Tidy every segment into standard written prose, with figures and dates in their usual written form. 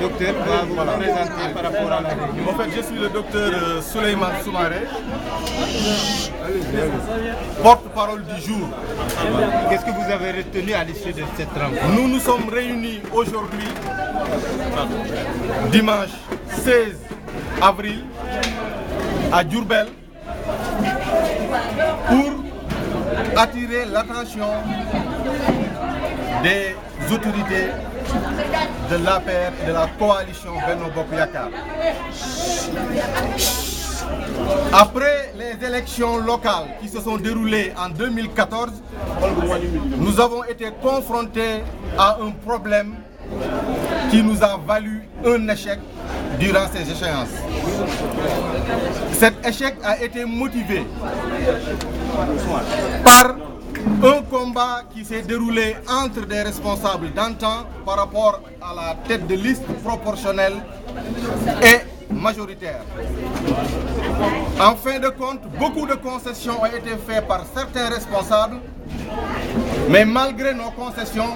Docteur, vous vous présenter par rapport à la réunion. En fait, je suis le docteur Souleymane Soumaré, porte-parole du jour. Qu'est-ce que vous avez retenu à l'issue de cette rencontre? Nous nous sommes réunis aujourd'hui, dimanche 16 avril, à Diourbel, pour attirer l'attention des autorités de l'APR et de la coalition Benno Bokk Yakaar. Après les élections locales qui se sont déroulées en 2014, nous avons été confrontés à un problème qui nous a valu un échec durant ces échéances. Cet échec a été motivé par un combat qui s'est déroulé entre des responsables d'antan par rapport à la tête de liste proportionnelle et majoritaire. En fin de compte, beaucoup de concessions ont été faites par certains responsables, mais malgré nos concessions,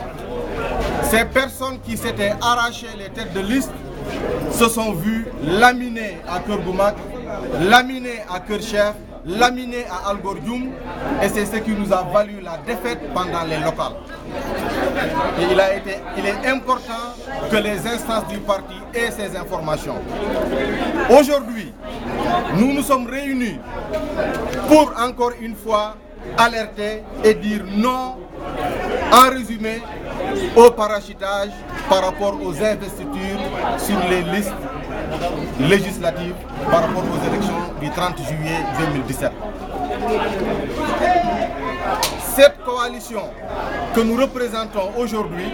ces personnes qui s'étaient arrachées les têtes de liste se sont vues laminées à Keur Goumak, laminées à Keur Chef, laminé à Al Gor Dioum, et c'est ce qui nous a valu la défaite pendant les locales. Et il est important que les instances du parti aient ces informations. Aujourd'hui, nous nous sommes réunis pour encore une fois alerter et dire non, en résumé, au parachutage par rapport aux investitures sur les listes législatives par rapport aux élections du 30 juillet 2017. Cette coalition que nous représentons aujourd'hui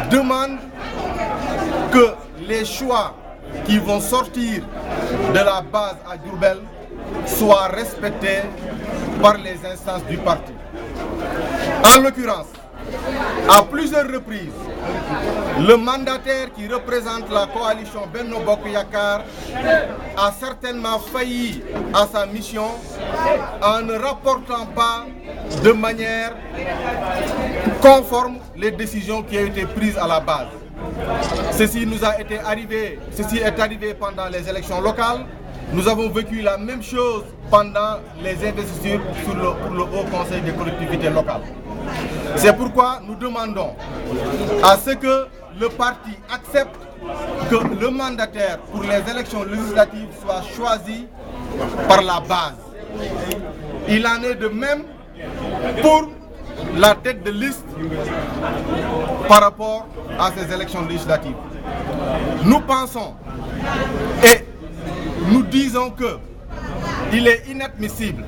demande que les choix qui vont sortir de la base à Diourbel soient respectés par les instances du parti. En l'occurrence, à plusieurs reprises, le mandataire qui représente la coalition Benno Bokk Yakaar a certainement failli à sa mission en ne rapportant pas de manière conforme les décisions qui ont été prises à la base. Ceci est arrivé pendant les élections locales. Nous avons vécu la même chose pendant les investitures pour le Haut Conseil des collectivités locales. C'est pourquoi nous demandons à ce que le parti accepte que le mandataire pour les élections législatives soit choisi par la base. Il en est de même pour la tête de liste par rapport à ces élections législatives. Nous pensons et nous disons que il est inadmissible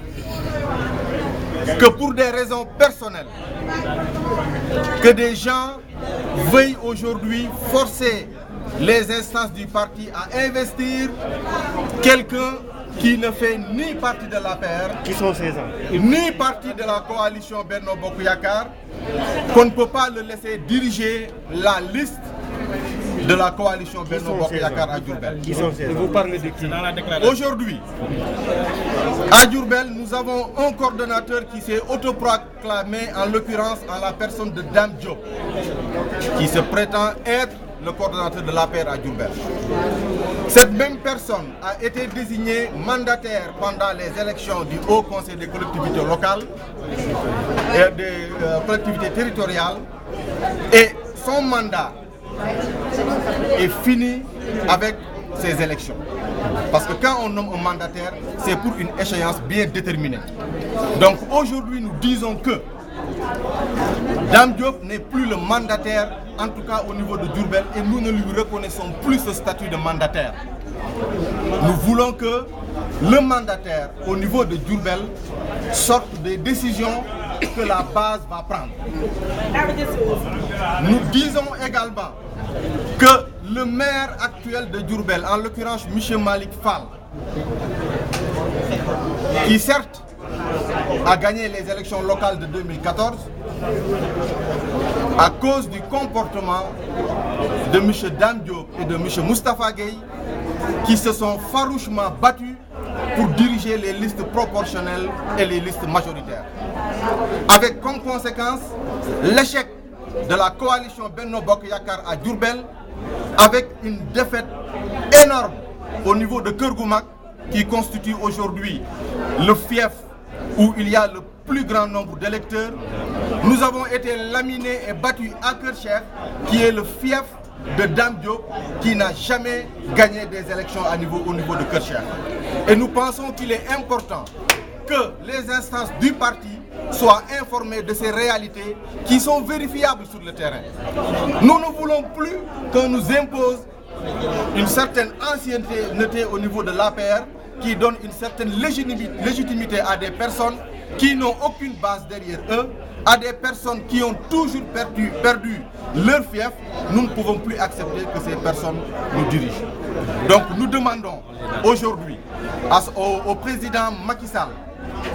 que pour des raisons personnelles, que des gens veuillent aujourd'hui forcer les instances du parti à investir quelqu'un qui ne fait ni partie de l'APR, Qui sont ces gens? ni partie de la coalition Benno Bokk Yakaar, qu'on ne peut pas le laisser diriger la liste de la coalition Benno Bokk Yakaar à Diourbel. Vous parlez de qui? Aujourd'hui, à Diourbel, nous avons un coordonnateur qui s'est autoproclamé, en l'occurrence en la personne de Dame Diop, qui se prétend être le coordonnateur de l'APR à Diourbel. Cette même personne a été désignée mandataire pendant les élections du Haut Conseil des collectivités locales et des collectivités territoriales, et son mandat est fini avec ces élections. Parce que quand on nomme un mandataire, c'est pour une échéance bien déterminée. Donc aujourd'hui, nous disons que Dame Diop n'est plus le mandataire, en tout cas au niveau de Diourbel, et nous ne lui reconnaissons plus ce statut de mandataire. Nous voulons que le mandataire au niveau de Diourbel sorte des décisions que la base va prendre. Nous disons également que le maire actuel de Diourbel, en l'occurrence M. Malick Fall, qui certes a gagné les élections locales de 2014, à cause du comportement de M. Dame Diop et de M. Moustapha Gueye, qui se sont farouchement battus pour diriger les listes proportionnelles et les listes majoritaires. Avec comme conséquence l'échec de la coalition Benno Bokk Yakaar à Diourbel avec une défaite énorme au niveau de Keur Goumak qui constitue aujourd'hui le fief où il y a le plus grand nombre d'électeurs. Nous avons été laminés et battus à Keur Cheikh qui est le fief de Dame Diop qui n'a jamais gagné des élections au niveau de Keur Cheikh. Et nous pensons qu'il est important que les instances du parti soient informées de ces réalités qui sont vérifiables sur le terrain. Nous ne voulons plus qu'on nous impose une certaine ancienneté au niveau de l'APR qui donne une certaine légitimité à des personnes qui n'ont aucune base derrière eux, à des personnes qui ont toujours perdu leur fief. Nous ne pouvons plus accepter que ces personnes nous dirigent. Donc nous demandons aujourd'hui au président Macky Sall,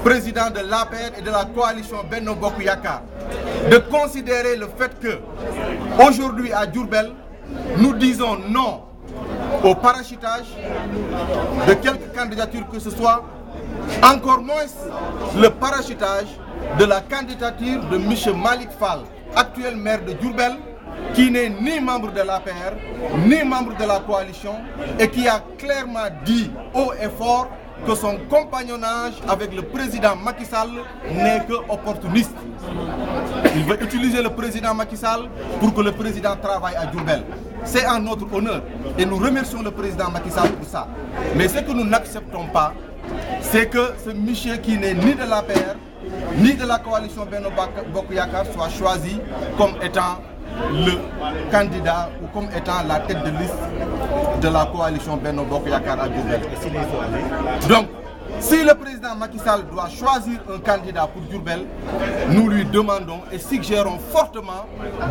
président de l'APR et de la coalition Benno Bokk Yakaar, de considérer le fait que aujourd'hui à Diourbel, nous disons non au parachutage de quelque candidature que ce soit, encore moins le parachutage de la candidature de M. Malick Fall, actuel maire de Diourbel, qui n'est ni membre de l'APR, ni membre de la coalition, et qui a clairement dit haut et fort que son compagnonnage avec le président Macky Sall n'est que opportuniste. Il veut utiliser le président Macky Sall pour que le président travaille à Diourbel. C'est en notre honneur et nous remercions le président Macky Sall pour ça. Mais ce que nous n'acceptons pas, c'est que ce monsieur qui n'est ni de l'APR, ni de la coalition Benno Bokk Yakaar soit choisi comme étant le candidat ou comme étant la tête de liste de la coalition Benno Bokk Yakaar à Diourbel. Donc, si le président Macky Sall doit choisir un candidat pour Diourbel, nous lui demandons et suggérons fortement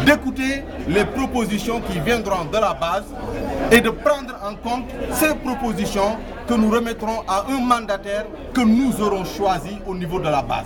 d'écouter les propositions qui viendront de la base et de prendre en compte ces propositions que nous remettrons à un mandataire que nous aurons choisi au niveau de la base.